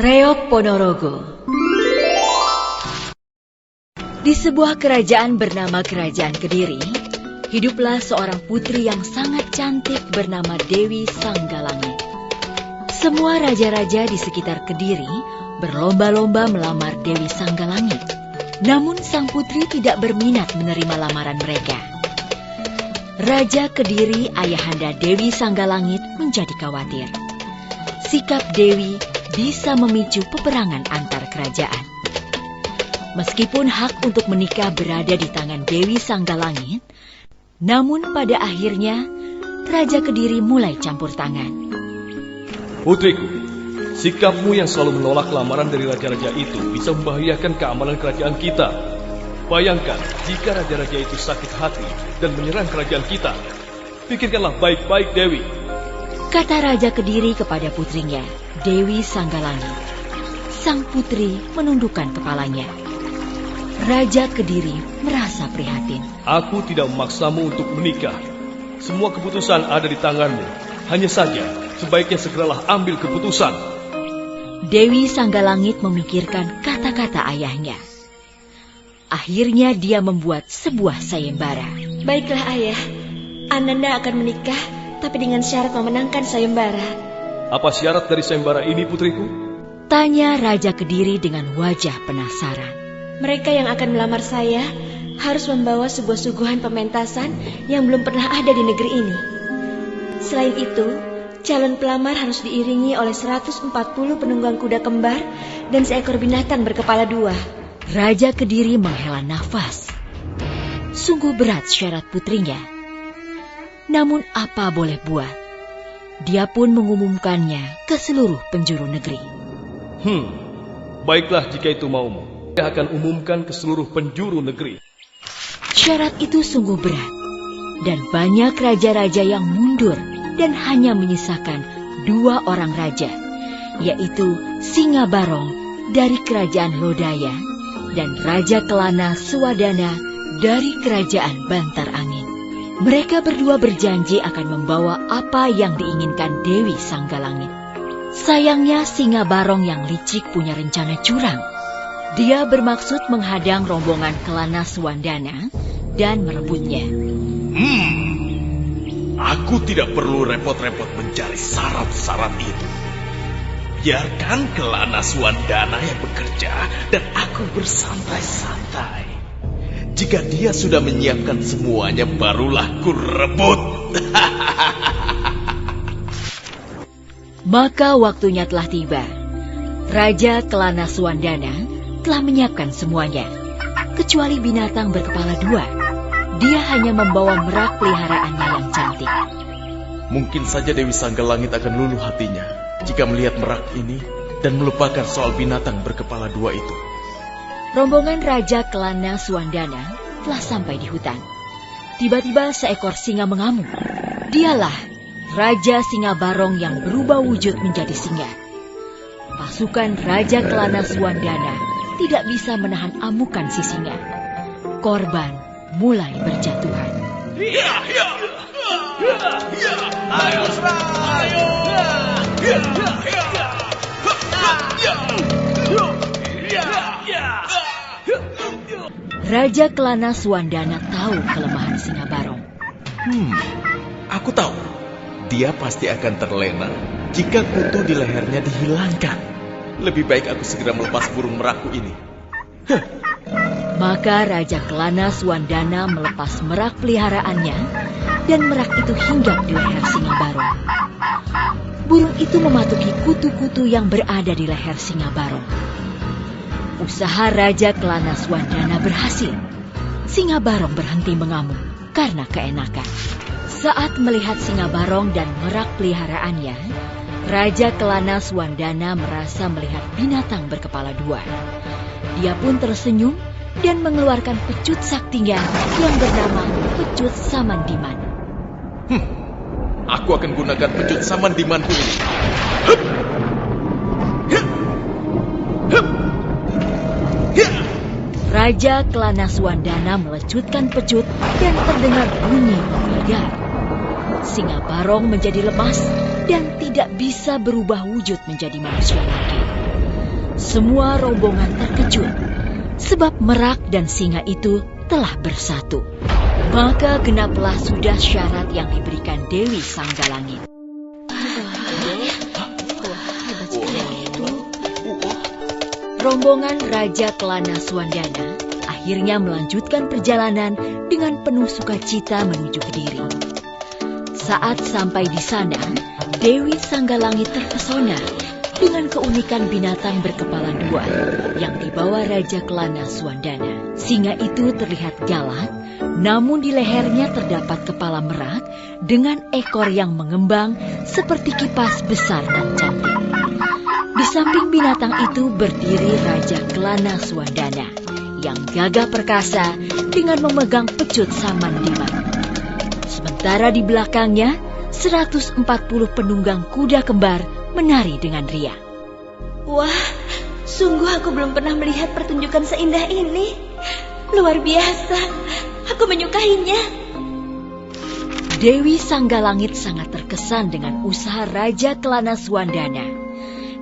Reok Ponorogo. Di sebuah kerajaan bernama Kerajaan Kediri, hiduplah seorang putri yang sangat cantik bernama Dewi Sanggalangit. Semua raja-raja di sekitar Kediri berlomba-lomba melamar Dewi Sanggalangit. Namun sang putri tidak berminat menerima lamaran mereka. Raja Kediri, ayahanda Dewi Sanggalangit, menjadi khawatir. Sikap Dewi bisa memicu peperangan antar kerajaan. Meskipun hak untuk menikah berada di tangan Dewi Sanggalangit, namun pada akhirnya Raja Kediri mulai campur tangan. Putriku, sikapmu yang selalu menolak lamaran dari raja-raja itu bisa membahayakan keamanan kerajaan kita. Bayangkan jika raja-raja itu sakit hati dan menyerang kerajaan kita. Pikirkanlah baik-baik, Dewi. Kata Raja Kediri kepada putrinya, Dewi Sanggalangit. Sang putri menundukkan kepalanya. Raja Kediri merasa prihatin. Aku tidak memaksamu untuk menikah. Semua keputusan ada di tanganmu. Hanya saja, sebaiknya segeralah ambil keputusan. Dewi Sanggalangit memikirkan kata-kata ayahnya. Akhirnya dia membuat sebuah sayembara. Baiklah ayah, Ananda akan menikah, tapi dengan syarat memenangkan sayembara. Apa syarat dari sayembara ini, putriku? Tanya Raja Kediri dengan wajah penasaran. Mereka yang akan melamar saya harus membawa sebuah suguhan pementasan yang belum pernah ada di negeri ini. Selain itu, calon pelamar harus diiringi oleh 140 penunggang kuda kembar dan seekor binatang berkepala dua. Raja Kediri menghela nafas. Sungguh berat syarat putrinya. Namun apa boleh buat? Dia pun mengumumkannya ke seluruh penjuru negeri. Baiklah jika itu maumu. Dia akan umumkan ke seluruh penjuru negeri. Syarat itu sungguh berat. Dan banyak raja-raja yang mundur dan hanya menyisakan 2 orang raja, yaitu Singabarong dari kerajaan Lodaya dan Raja Kelana Swadana dari kerajaan Bantar Angin. Mereka berdua berjanji akan membawa apa yang diinginkan Dewi Sanggalangit. Sayangnya Singabarong yang licik punya rencana curang. Dia bermaksud menghadang rombongan Kelana Swadana dan merebutnya. Aku tidak perlu repot-repot mencari syarat-syarat itu. Biarkan Kelana Swadana yang bekerja dan aku bersantai-santai. Jika dia sudah menyiapkan semuanya, barulah ku rebut. Maka waktunya telah tiba. Raja Kelana Swadana telah menyiapkan semuanya, kecuali binatang berkepala 2. Dia hanya membawa merak peliharaannya yang cantik. Mungkin saja Dewi Sanggalangit akan luluh hatinya jika melihat merak ini dan melupakan soal binatang berkepala 2 itu. Rombongan Raja Kelana Swadana telah sampai di hutan. Tiba-tiba seekor singa mengamuk. Dialah Raja Singabarong yang berubah wujud menjadi singa. Pasukan Raja Kelana Swadana tidak bisa menahan amukan si singa. Korban mulai berjatuhan. Ayo serang! Raja Kelana Swadana tahu kelemahan Singabarong. Aku tahu. Dia pasti akan terlena jika kutu di lehernya dihilangkan. Lebih baik aku segera melepas burung merakku ini. Maka Raja Kelana Swadana melepas merak peliharaannya dan merak itu hinggap di leher Singabarong. Burung itu mematuki kutu-kutu yang berada di leher Singabarong. Usaha Raja Kelana Swadana berhasil. Singabarong berhenti mengamuk karena keenakan. Saat melihat Singabarong dan merak peliharaannya, Raja Kelana Swadana merasa melihat binatang berkepala 2. Dia pun tersenyum dan mengeluarkan pecut saktinya yang bernama Pecut Samandiman. Aku akan gunakan pecut Samandimanku ini. Raja Kelana Swadana melecutkan pecut dan terdengar bunyi menggelegar. Singabarong menjadi lemas dan tidak bisa berubah wujud menjadi manusia lagi. Semua rombongan terkejut, sebab merak dan singa itu telah bersatu. Maka genaplah sudah syarat yang diberikan Dewi Sanggalangit. Rombongan Raja Kelana Suwandana akhirnya melanjutkan perjalanan dengan penuh sukacita menuju Kediri. Saat sampai di sana, Dewi Sanggalangit terpesona dengan keunikan binatang berkepala dua yang dibawa Raja Kelana Suwandana. Singa itu terlihat galak, namun di lehernya terdapat kepala merak dengan ekor yang mengembang seperti kipas besar dan cantik. Di samping binatang itu berdiri Raja Kelana Suwandana yang gagah perkasa dengan memegang pecut Samandiman. Sementara di belakangnya, 140 penunggang kuda kembar menari dengan riang. Wah, sungguh aku belum pernah melihat pertunjukan seindah ini. Luar biasa, aku menyukainya. Dewi Sanggalangit sangat terkesan dengan usaha Raja Kelana Suwandana.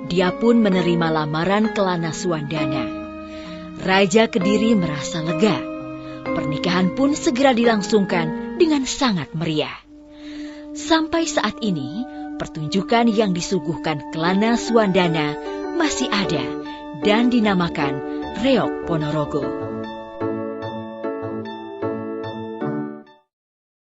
Dia pun menerima lamaran Kelana Suwandana. Raja Kediri merasa lega. Pernikahan pun segera dilangsungkan dengan sangat meriah. Sampai saat ini, pertunjukan yang disuguhkan Kelana Suwandana masih ada dan dinamakan Reok Ponorogo.